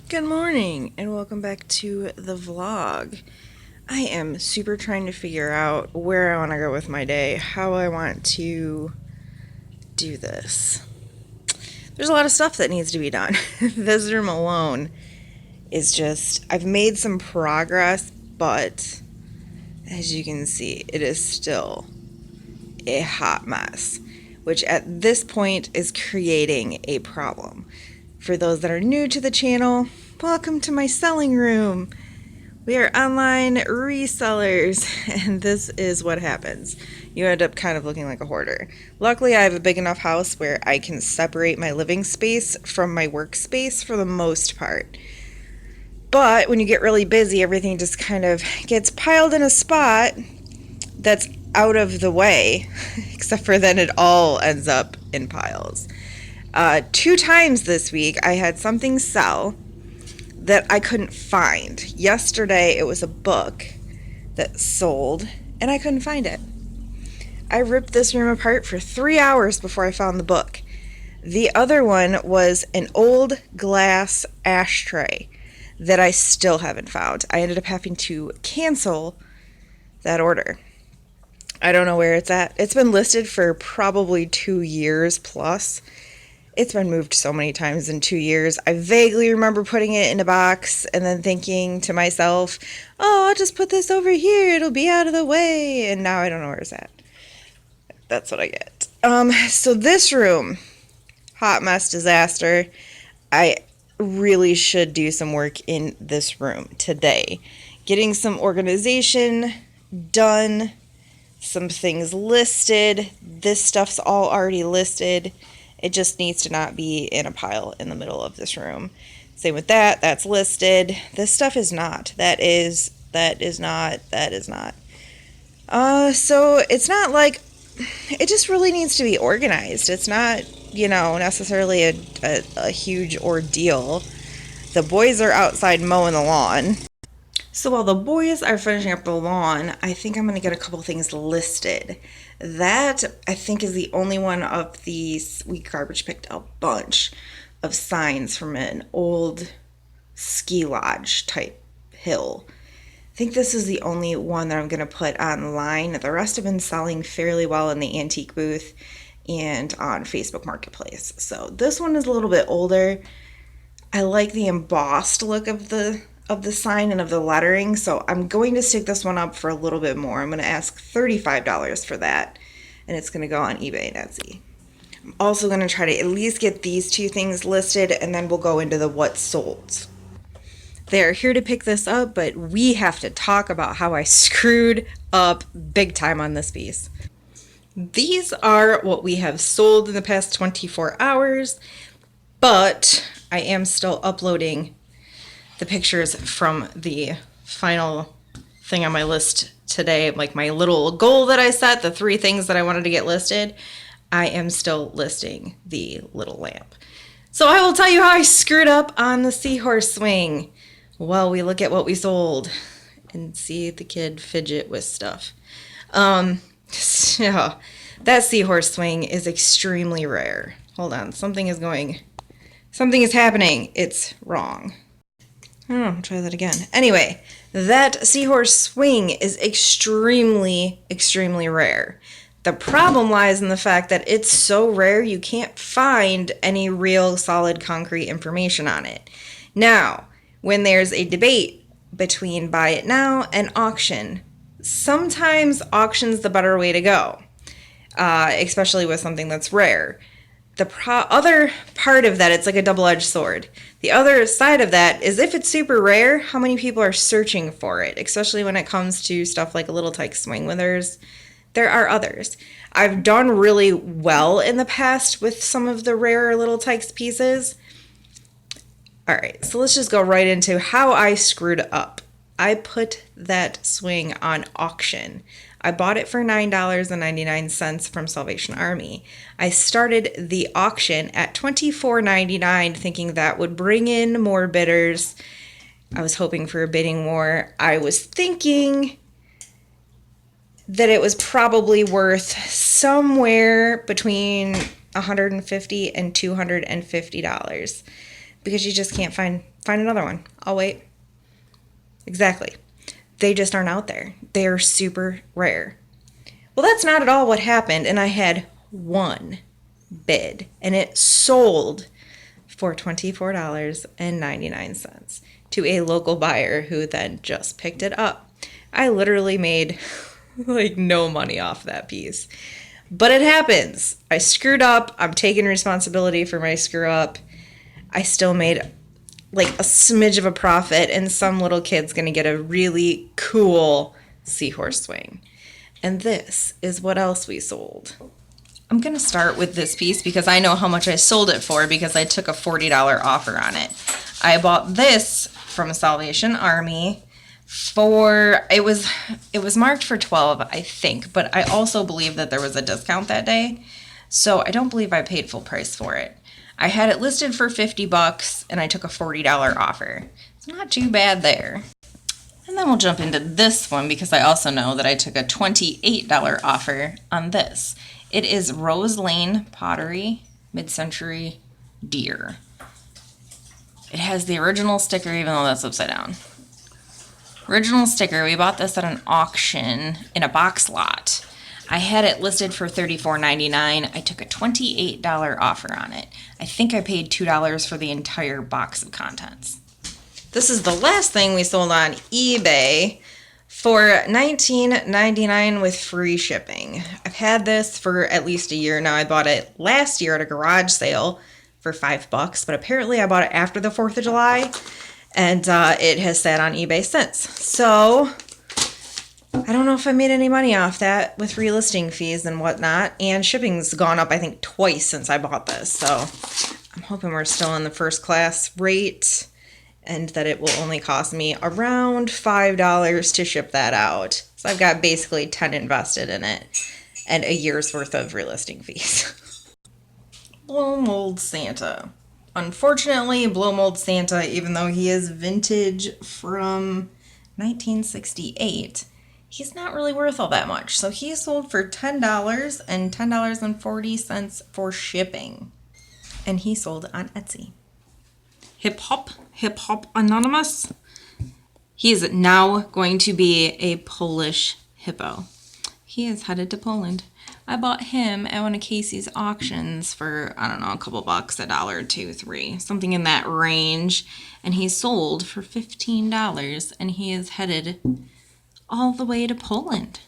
Good morning and welcome back to the vlog. I am super trying to figure out where I want to go with my day, how I want to do this. There's a lot of stuff that needs to be done. This room alone is just, I've made some progress, but as you can see, it is still a hot mess, which at this point is creating a problem. For those that are new to the channel, welcome to my selling room. We are online resellers, and this is what happens. You end up kind of looking like a hoarder. Luckily, I have a big enough house where I can separate my living space from my workspace for the most part. But when you get really busy, everything just kind of gets piled in a spot that's out of the way, except for then it all ends up in piles. 2 times this week, I had something sell that I couldn't find. Yesterday, it was a book that sold, and I couldn't find it. I ripped this room apart for 3 hours before I found the book. The other one was an old glass ashtray that I still haven't found. I ended up having to cancel that order. I don't know where it's at. It's been listed for probably 2 years plus. It's been moved so many times in 2 years. I vaguely remember putting it in a box and then thinking to myself, oh, I'll just put this over here. It'll be out of the way. And now I don't know where it's at. That's what I get. So this room, hot mess disaster. I really should do some work in this room today. Getting some organization done, some things listed. This stuff's all already listed. It just needs to not be in a pile in the middle of this room. Same with that. That's listed. This stuff is not. That is not. So it's not like, it just really needs to be organized. It's not, necessarily a huge ordeal. The boys are outside mowing the lawn. So while the boys are finishing up the lawn, I think I'm going to get a couple things listed. That, I think, is the only one of these. We garbage picked a bunch of signs from an old ski lodge type hill. I think this is the only one that I'm going to put online. The rest have been selling fairly well in the antique booth and on Facebook Marketplace. So this one is a little bit older. I like the embossed look of the sign and of the lettering, so I'm going to stick this one up for a little bit more. I'm going to ask $35 for that, and it's going to go on eBay and Etsy. I'm also going to try to at least get these 2 things listed, and then we'll go into the what sold. They're here to pick this up, but we have to talk about how I screwed up big time on this piece. These are what we have sold in the past 24 hours, but I am still uploading the pictures from the final thing on my list today, like my little goal that I set, the 3 things that I wanted to get listed. I am still listing the little lamp. So I will tell you how I screwed up on the seahorse swing. Well, we look at what we sold and see the kid fidget with stuff. So that seahorse swing is extremely rare. Hold on, something is happening. It's wrong. I'll try that again. Anyway, that seahorse swing is extremely, extremely rare. The problem lies in the fact that it's so rare you can't find any real solid concrete information on it. Now, when there's a debate between buy it now and auction, sometimes auction's the better way to go, especially with something that's rare. The other part of that, it's like a double-edged sword. The other side of that is if it's super rare, how many people are searching for it, especially when it comes to stuff like a Little Tyke swing, when there are others. I've done really well in the past with some of the rarer Little Tykes pieces. All right, so let's just go right into how I screwed up. I put that swing on auction. I bought it for $9.99 from Salvation Army. I started the auction at $24.99 thinking that would bring in more bidders. I was hoping for a bidding war. I was thinking that it was probably worth somewhere between $150 and $250. because you just can't find another one. I'll wait. Exactly. They just aren't out there. They are super rare. Well, that's not at all what happened, and I had one bid, and it sold for $24.99 to a local buyer who then just picked it up. I literally made like no money off that piece. But it happens. I screwed up. I'm taking responsibility for my screw up. I still made like a smidge of a profit, and some little kid's gonna get a really cool seahorse swing. And this is what else we sold. I'm gonna start with this piece because I know how much I sold it for because I took a $40 offer on it. I bought this from Salvation Army for, it was marked for $12, I think, but I also believe that there was a discount that day, so I don't believe I paid full price for it. I had it listed for $50 and I took a $40 offer. It's not too bad there. And then we'll jump into this one because I also know that I took a $28 offer on this. It is Rose Lane Pottery Mid-Century Deer. It has the original sticker even though that's upside down. Original sticker. We bought this at an auction in a box lot. I had it listed for $34.99. I took a $28 offer on it. I think I paid $2 for the entire box of contents. This is the last thing we sold on eBay for $19.99 with free shipping. I've had this for at least a year now. I bought it last year at a garage sale for $5, but apparently I bought it after the 4th of July, and it has sat on eBay since. So I don't know if I made any money off that with relisting fees and whatnot, and shipping's gone up I think twice since I bought this, so I'm hoping we're still in the first class rate and that it will only cost me around $5 to ship that out. So I've got basically 10 invested in it and a year's worth of relisting fees. Blow Mold Santa. Unfortunately, Blow Mold Santa, even though he is vintage from 1968, he's not really worth all that much. So he sold for $10 and $10.40 for shipping. And he sold on Etsy. Hip Hop Anonymous. He is now going to be a Polish hippo. He is headed to Poland. I bought him at one of Casey's auctions for, I don't know, a couple bucks, $1, $2, $3, something in that range. And he sold for $15 and he is headed all the way to Poland.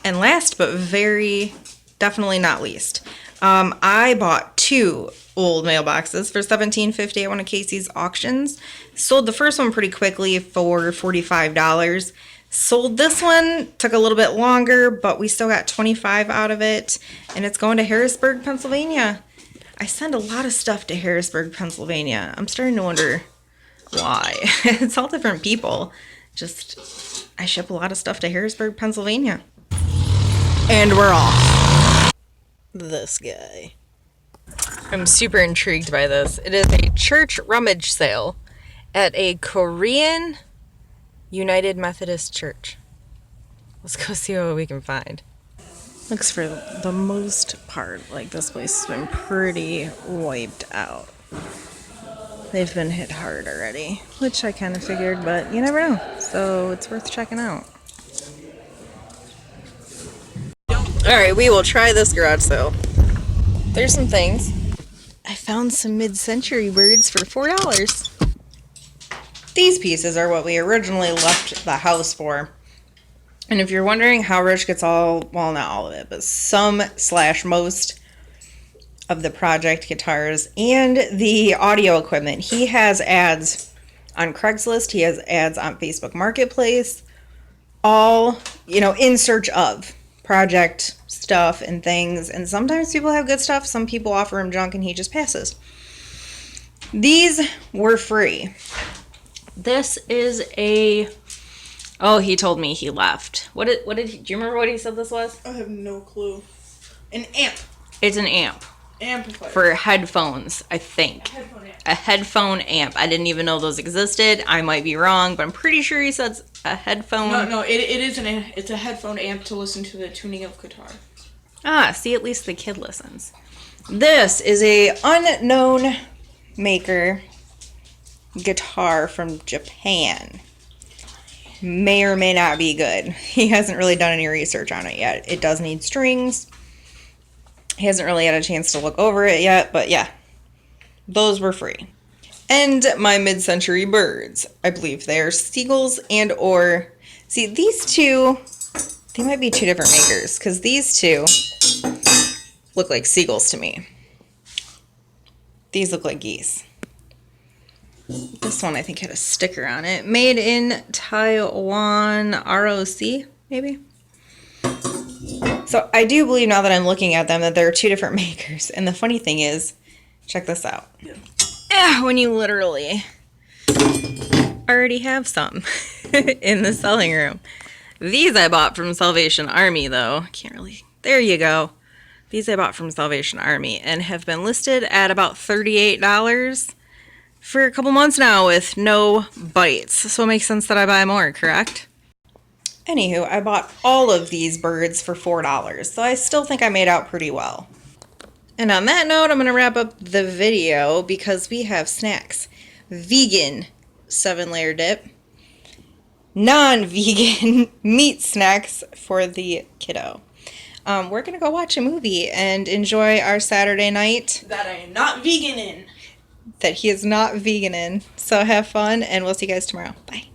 And last but very definitely not least, I bought 2 old mailboxes for $17.50 at one of Casey's auctions. Sold the first one pretty quickly for $45. Sold this one, took a little bit longer, but we still got $25 out of it, and it's going to Harrisburg, Pennsylvania. I send a lot of stuff to Harrisburg, Pennsylvania. I'm starting to wonder why. It's all different people. Just, I ship a lot of stuff to Harrisburg, Pennsylvania. And we're off. This guy. I'm super intrigued by this. It is a church rummage sale at a Korean United Methodist Church. Let's go see what we can find. Looks for the most part like this place has been pretty wiped out. They've been hit hard already, which I kind of figured, but you never know. So it's worth checking out. Alright, we will try this garage sale. There's some things. I found some mid-century birds for $4. These pieces are what we originally left the house for. And if you're wondering how Rich gets all, well, not all of it, but some/most of the project guitars and the audio equipment, he has ads on Craigslist. He has ads on Facebook Marketplace, all, in search of project stuff and things. And sometimes people have good stuff. Some people offer him junk and he just passes. These were free. This is a, oh, he told me he left. What did he, do you remember what he said this was? I have no clue. An amp. It's an amp. Amplifier. For headphones, I think. A headphone amp. I didn't even know those existed. I might be wrong, but I'm pretty sure he said a headphone. No, it's a headphone amp to listen to the tuning of guitar. Ah, see, at least the kid listens. This is a unknown maker guitar from Japan. May or may not be good. He hasn't really done any research on it yet. It does need strings. He hasn't really had a chance to look over it yet, but yeah, those were free. And my mid-century birds. I believe they're seagulls and or... See, these two, they might be two different makers, because these two look like seagulls to me. These look like geese. This one I think had a sticker on it. Made in Taiwan, ROC, maybe? So I do believe now that I'm looking at them that there are two different makers. And the funny thing is, check this out. When you literally already have some in the selling room. These I bought from Salvation Army though. Can't really, there you go. These I bought from Salvation Army and have been listed at about $38 for a couple months now with no bites. So it makes sense that I buy more, correct? Anywho, I bought all of these birds for $4, so I still think I made out pretty well. And on that note, I'm going to wrap up the video because we have snacks. Vegan 7-layer dip. Non-vegan meat snacks for the kiddo. We're going to go watch a movie and enjoy our Saturday night. That I am not vegan in. That he is not vegan in. So have fun, and we'll see you guys tomorrow. Bye.